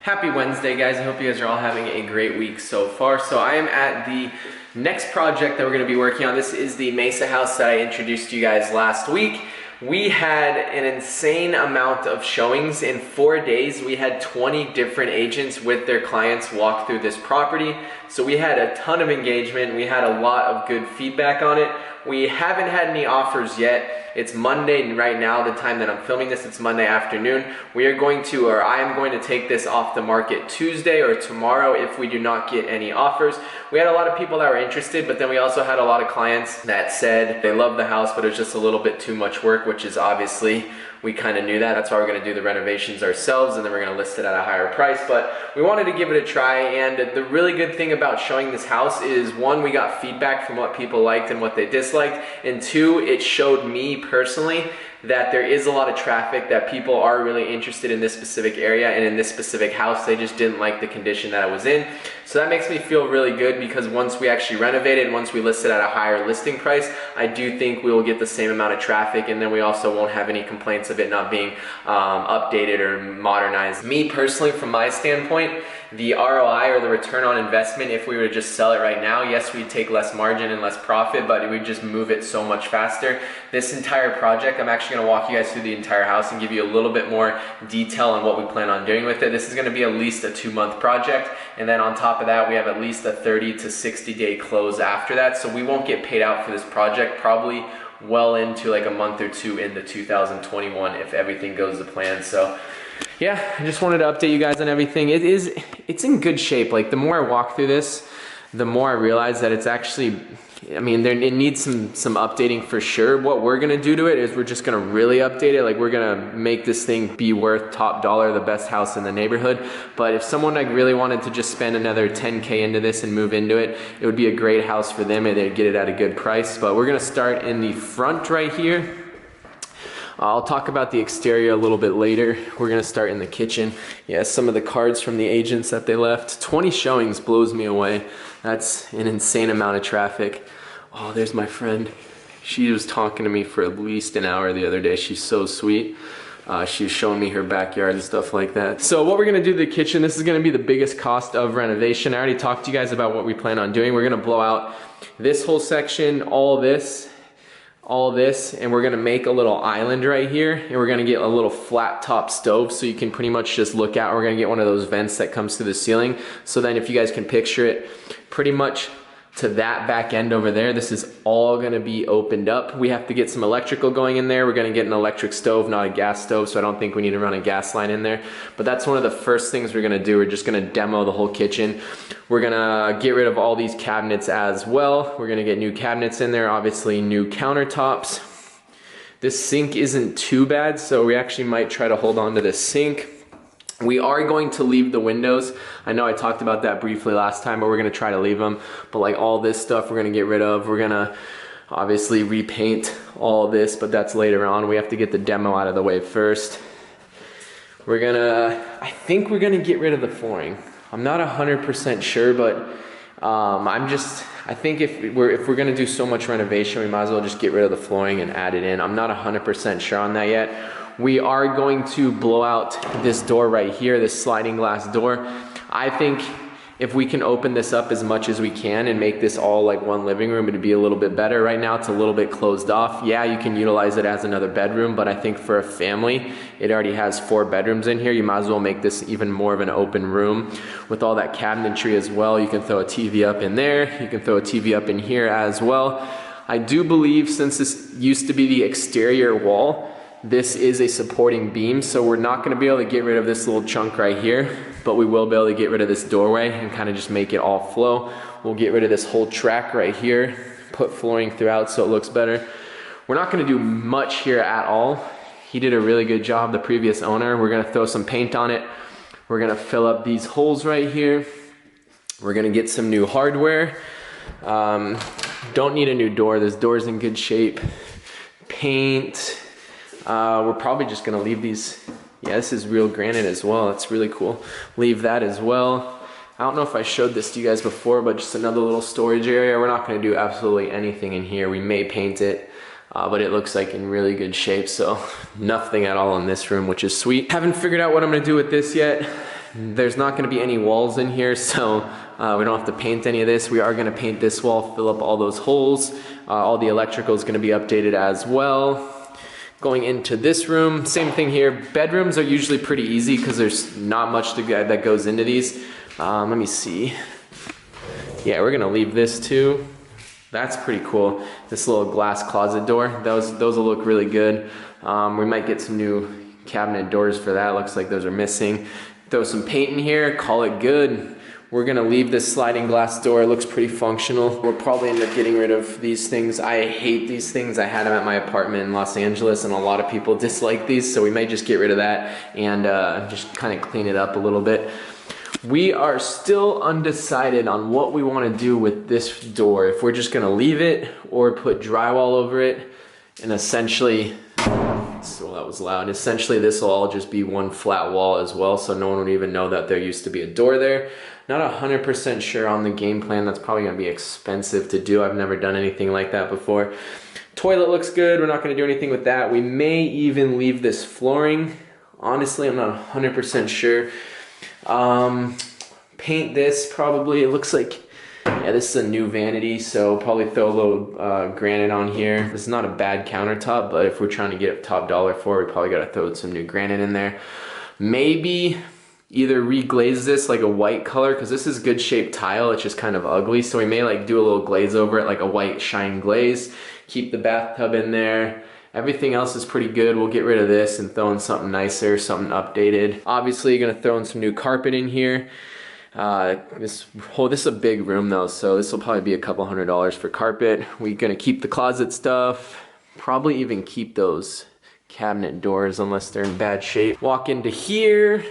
Happy Wednesday, guys. I hope you guys are all having a great week so far. So I am at the next project that we're going to be working on. This is the Mesa house that I introduced you guys last week. We had an insane amount of showings. In 4 days, we had 20 different agents with their clients walk through this property. So we had a ton of engagement. We had a lot of good feedback on it. We haven't had any offers yet. It's Monday right now, the time that I'm filming this, it's Monday afternoon. We are going to, or I am going to take this off the market Tuesday or tomorrow if we do not get any offers. We had a lot of people that were interested, but then we also had a lot of clients that said they love the house, but it was just a little bit too much work, which is obviously, we kind of knew that. That's why we're going to do the renovations ourselves, and then we're going to list it at a higher price. But we wanted to give it a try, and the really good thing about showing this house is, one, we got feedback from what people liked and what they disliked, and two, it showed me personally that there is a lot of traffic, that people are really interested in this specific area and in this specific house. They just didn't like the condition that it was in. So that makes me feel really good, because once we actually renovate it and once we list it at a higher listing price, I do think we will get the same amount of traffic, and then we also won't have any complaints of it not being updated or modernized. Me personally, from my standpoint, the ROI, or the return on investment, if we were to just sell it right now, yes, we'd take less margin and less profit, but we'd just move it so much faster. This entire project, I'm actually going to walk you guys through the entire house and give you a little bit more detail on what we plan on doing with it. This is going to be at least a 2-month project, and then on top of that, we have at least a 30 to 60 day close after that, so we won't get paid out for this project probably well into like a month or two into 2021 if everything goes to plan. So yeah, I just wanted to update you guys on everything. It's in good shape. Like, the more I walk through this, the more I realize that it's actually, I mean, it needs some updating for sure. What we're gonna do to it is we're just gonna really update it. Like, we're gonna make this thing be worth top dollar, the best house in the neighborhood. But if someone like really wanted to just spend another 10K into this and move into it, it would be a great house for them, and they'd get it at a good price. But we're gonna start in the front right here. I'll talk about the exterior a little bit later. We're gonna start in the kitchen. Yeah, some of the cards from the agents that they left. 20 showings blows me away. That's an insane amount of traffic. Oh, there's my friend. She was talking to me for at least an hour the other day. She's so sweet. She was showing me her backyard and stuff like that. So what we're gonna do to the kitchen, this is gonna be the biggest cost of renovation. I already talked to you guys about what we plan on doing. We're gonna blow out this whole section, all this, and we're gonna make a little island right here, and we're gonna get a little flat top stove so you can pretty much just look out. We're gonna get one of those vents that comes through the ceiling, so then if you guys can picture it, pretty much to that back end over there, this is all gonna be opened up. We have to get some electrical going in there. We're gonna get an electric stove, not a gas stove, so I don't think we need to run a gas line in there. But that's one of the first things we're gonna do. We're just gonna demo the whole kitchen. We're gonna get rid of all these cabinets as well. We're gonna get new cabinets in there, obviously new countertops. This sink isn't too bad, so we actually might try to hold on to this sink. We are going to leave the windows. I know I talked about that briefly last time, but we're gonna try to leave them. But like all this stuff we're gonna get rid of. We're gonna obviously repaint all this, but that's later on. We have to get the demo out of the way first. I think we're gonna get rid of the flooring. I'm not 100% sure, but I think if we're gonna do so much renovation, we might as well just get rid of the flooring and add it in. I'm not 100% sure on that yet. We are going to blow out this door right here, this sliding glass door. I think if we can open this up as much as we can and make this all like one living room, it'd be a little bit better. Right now it's a little bit closed off. Yeah, you can utilize it as another bedroom, but I think for a family, it already has 4 bedrooms in here. You might as well make this even more of an open room with all that cabinetry as well. You can throw a TV up in there. You can throw a TV up in here as well. I do believe, since this used to be the exterior wall, this is a supporting beam, so we're not going to be able to get rid of this little chunk right here, but we will be able to get rid of this doorway and kind of just make it all flow. We'll get rid of this whole track right here, put flooring throughout so it looks better. We're not going to do much here at all. He did a really good job, the previous owner. We're going to throw some paint on it. We're going to fill up these holes right here. We're going to get some new hardware. Don't need a new door. This door's in good shape. Paint. We're probably just gonna leave these. Yeah, this is real granite as well. That's really cool. Leave that as well. I don't know if I showed this to you guys before, but just another little storage area. We're not gonna do absolutely anything in here. We may paint it, but it looks like in really good shape, so nothing at all in this room, which is sweet. Haven't figured out what I'm gonna do with this yet. There's not gonna be any walls in here, so we don't have to paint any of this. We are gonna paint this wall, fill up all those holes. All the electrical is gonna be updated as well. Going into this room, same thing here. Bedrooms are usually pretty easy because there's not much that goes into these. Let me see. Yeah, we're gonna leave this too. That's pretty cool. This little glass closet door, those will look really good. We might get some new cabinet doors for that. Looks like those are missing. Throw some paint in here, call it good. We're gonna leave this sliding glass door. It looks pretty functional. We'll probably end up getting rid of these things. I hate these things. I had them at my apartment in Los Angeles and a lot of people dislike these, so we may just get rid of that and just kind of clean it up a little bit. We are still undecided on what we wanna do with this door. If we're just gonna leave it or put drywall over it and essentially, so that was loud. Essentially, this will all just be one flat wall as well, so no one would even know that there used to be a door there. Not 100% sure on the game plan. That's probably gonna be expensive to do. I've never done anything like that before. Toilet looks good. We're not gonna do anything with that. We may even leave this flooring. Honestly, I'm not 100% sure. Paint this probably. It looks like, yeah, this is a new vanity, so probably throw a little granite on here. This is not a bad countertop, but if we're trying to get top dollar for it, we probably gotta throw some new granite in there. Maybe either reglaze this like a white color, because this is good shaped tile, it's just kind of ugly, so we may like do a little glaze over it, like a white shine glaze. Keep the bathtub in there. Everything else is pretty good. We'll get rid of this and throw in something nicer, something updated. Obviously, you're gonna throw in some new carpet in here. This is a big room though, so this will probably be a couple $100 for carpet. We're gonna keep the closet stuff, probably even keep those cabinet doors unless they're in bad shape. Walk into here.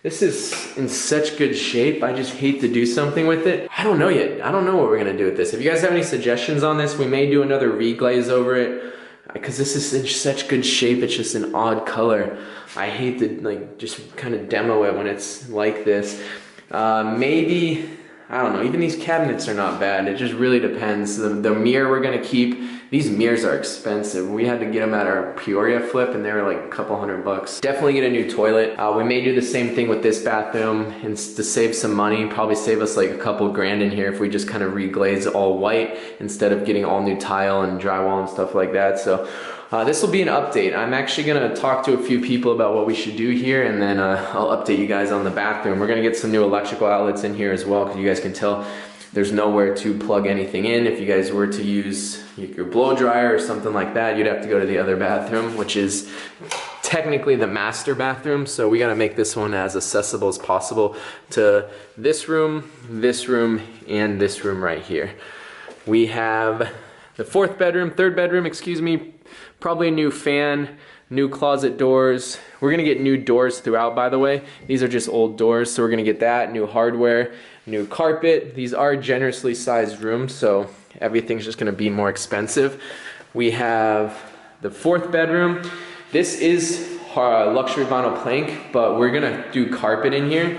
This is in such good shape. I just hate to do something with it. I don't know yet. I don't know what we're gonna do with this. If you guys have any suggestions on this, we may do another reglaze over it because this is in such good shape. It's just an odd color. I hate to like just kind of demo it when it's like this. Maybe, I don't know, even these cabinets are not bad. It just really depends. The mirror we're gonna keep. These mirrors are expensive. We had to get them at our Peoria flip and they were like a couple $100. Definitely get a new toilet. We may do the same thing with this bathroom and to save some money, probably save us like a couple grand in here if we just kind of reglaze all white instead of getting all new tile and drywall and stuff like that. So this will be an update. I'm actually gonna talk to a few people about what we should do here and then I'll update you guys on the bathroom. We're gonna get some new electrical outlets in here as well because you guys can tell there's nowhere to plug anything in. If you guys were to use your blow dryer or something like that, you'd have to go to the other bathroom, which is technically the master bathroom. So we gotta make this one as accessible as possible to this room, and this room right here. We have the third bedroom, excuse me, probably a new fan, new closet doors. We're gonna get new doors throughout, by the way. These are just old doors, so we're gonna get that, new hardware, new carpet. These are generously sized rooms, so everything's just gonna be more expensive. We have the fourth bedroom. This is luxury vinyl plank, but we're gonna do carpet in here.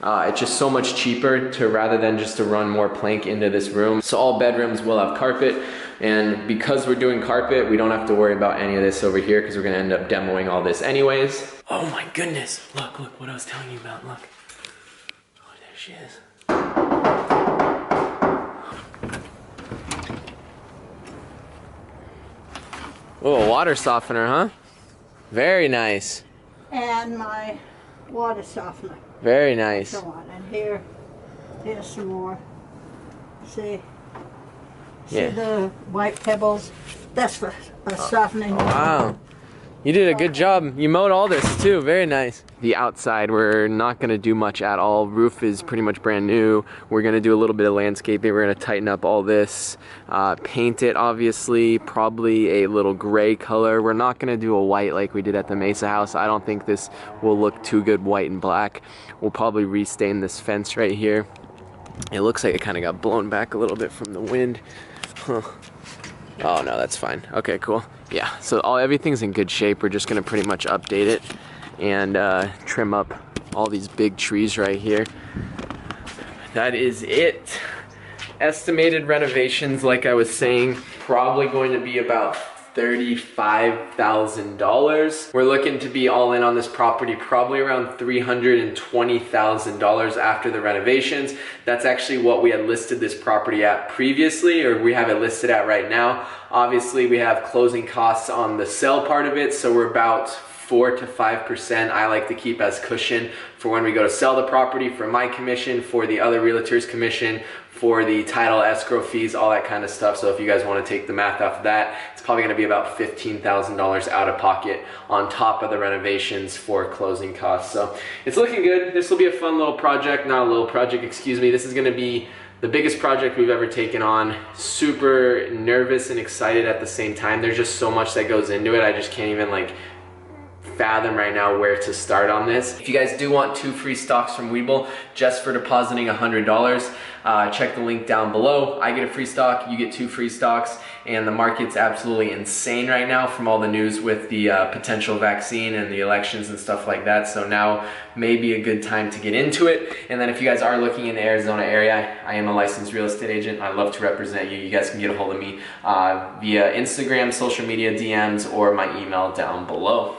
It's just so much cheaper rather than just to run more plank into this room. So all bedrooms will have carpet, and because we're doing carpet, we don't have to worry about any of this over here because we're gonna end up demoing all this anyways. Oh my goodness, look what I was telling you about, look. Oh, there she is. Oh, a water softener, huh? Very nice. And my water softener. Very nice. So on. And here's some more. See the white pebbles? That's for softening. Oh, wow. You did a good job. You mowed all this too. Very nice. The outside, we're not gonna do much at all. Roof is pretty much brand new. We're gonna do a little bit of landscaping. We're gonna tighten up all this, paint it obviously, probably a little gray color. We're not gonna do a white like we did at the Mesa house. I don't think this will look too good white and black. We'll probably restain this fence right here. It looks like it kind of got blown back a little bit from the wind. Huh. Oh no, that's fine. Okay, cool. Yeah, so everything's in good shape. We're just gonna pretty much update it and trim up all these big trees right here. That is it. Estimated renovations, like I was saying, probably going to be about $35,000. We're looking to be all in on this property probably around $320,000 after the renovations. That's actually what we had listed this property at previously, or we have it listed at right now. Obviously, we have closing costs on the sell part of it, so we're about 4 to 5% I like to keep as cushion for when we go to sell the property, for my commission, for the other realtor's commission, for the title, escrow fees, all that kind of stuff. So if you guys want to take the math off of that, it's probably going to be about $15,000 out of pocket on top of the renovations for closing costs. So it's looking good. This will be a fun little project, not a little project, excuse me. This is going to be the biggest project we've ever taken on. Super nervous and excited at the same time. There's just so much that goes into it. I just can't even fathom right now where to start on this. If you guys do want 2 free stocks from Webull just for depositing $100, check the link down below. I get a free stock, you get 2 free stocks, and the market's absolutely insane right now from all the news with the potential vaccine and the elections and stuff like that. So now may be a good time to get into it. And then if you guys are looking in the Arizona area, I am a licensed real estate agent. I love to represent you. You guys can get a hold of me via Instagram, social media, DMs, or my email down below.